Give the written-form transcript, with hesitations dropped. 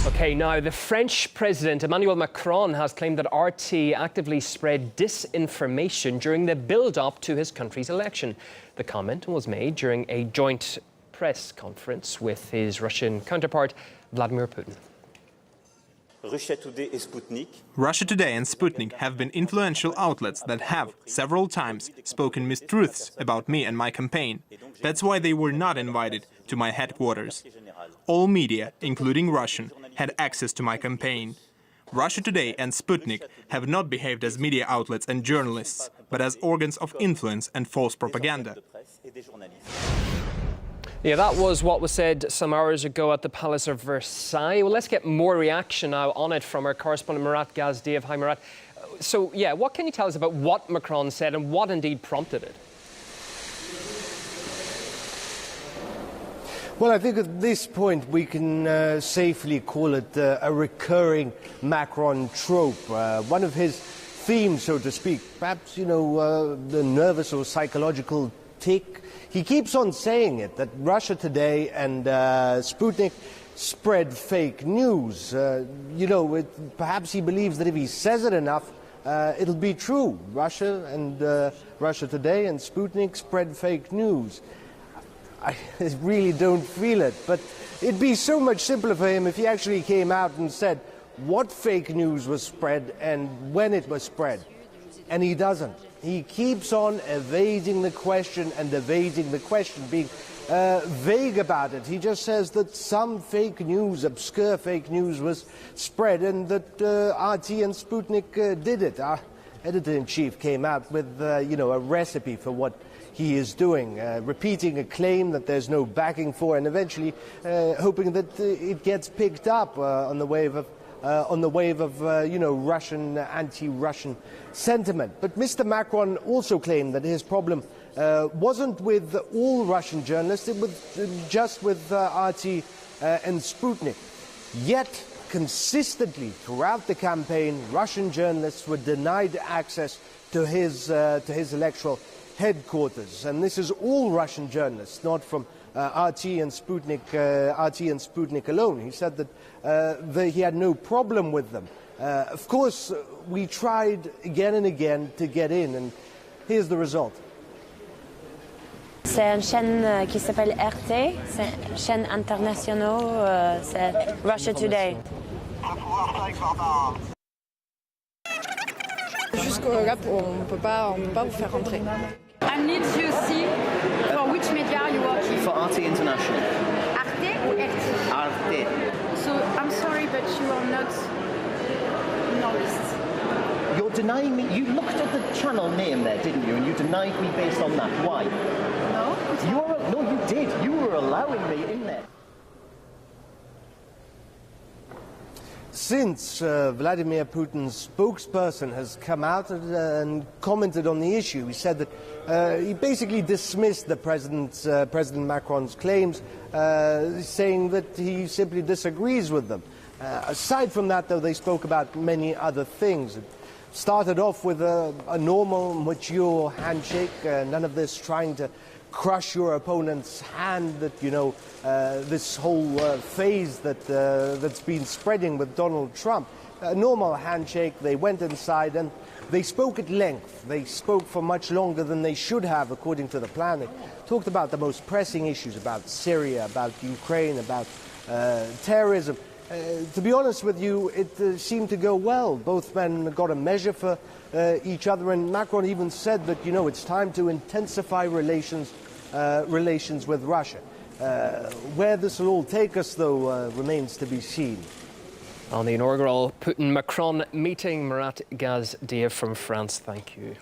Okay, now the French President Emmanuel Macron has claimed that RT actively spread disinformation during the build-up to his country's election. The comment was made during a joint press conference with his Russian counterpart, Vladimir Putin. Russia Today and Sputnik have been influential outlets that have, several times, spoken mistruths about me and my campaign. That's why they were not invited to my headquarters. All media, including Russian, had access to my campaign. Russia Today and Sputnik have not behaved as media outlets and journalists, but as organs of influence and false propaganda. Yeah, that was what was said some hours ago at the Palace of Versailles. Well, let's get more reaction now on it from our correspondent Murat Gazdeev. Hi, Murat. So, yeah, what can you tell us about what Macron said and what indeed prompted it? Well, I think at this point we can safely call it a recurring Macron trope. One of his themes, so to speak, perhaps, you know, the nervous or psychological tick. He keeps on saying it, that Russia Today and Sputnik spread fake news. You know, perhaps he believes that if he says it enough, it'll be true. Russia Today and Sputnik spread fake news. I really don't feel it, but it'd be so much simpler for him if he actually came out and said what fake news was spread and when it was spread. And he doesn't. He keeps on evading the question and evading the question, being vague about it. He just says that some fake news, obscure fake news, was spread and that RT and Sputnik did it. Our editor-in-chief came out with, you know, a recipe for what he is doing, repeating a claim that there's no backing for, and eventually hoping that it gets picked up on the wave of you know, Russian, anti-Russian sentiment. But Mr. Macron also claimed that his problem wasn't with all Russian journalists, it was just with RT and Sputnik. Yet, consistently throughout the campaign, Russian journalists were denied access to his electoral headquarters. And this is all Russian journalists, not from RT and Sputnik alone. He said that he had no problem with them. Of course, we tried again and again to get in, and here's the result. C'est une chaîne qui s'appelle RT, c'est une chaîne internationale, c'est Russia Today. Jusqu'au là, on peut pas vous faire rentrer. I need to see for which media you are working. For RT International. RT or RT? RT. So I'm sorry, but you are not on our list. You're denying me. You looked at the channel name there, didn't you? And you denied me based on that. Why? No. No, you did. You were allowing me in there. Since Vladimir Putin's spokesperson has come out and commented on the issue, he said that he basically dismissed the President Macron's claims, saying that he simply disagrees with them. Aside from that, though, they spoke about many other things. It started off with a normal, mature handshake, none of this trying to crush your opponent's hand, that, you know, this whole phase that's been spreading with Donald Trump. A normal handshake. They went inside and they spoke at length. They spoke for much longer than they should have, according to the plan. They talked about the most pressing issues, about Syria, about Ukraine, about terrorism. To be honest with you, it seemed to go well. Both men got a measure for each other, and Macron even said that, you know, it's time to intensify relations with Russia. Where this will all take us, though, remains to be seen. On the inaugural Putin-Macron meeting, Murat Gazdeev from France, thank you.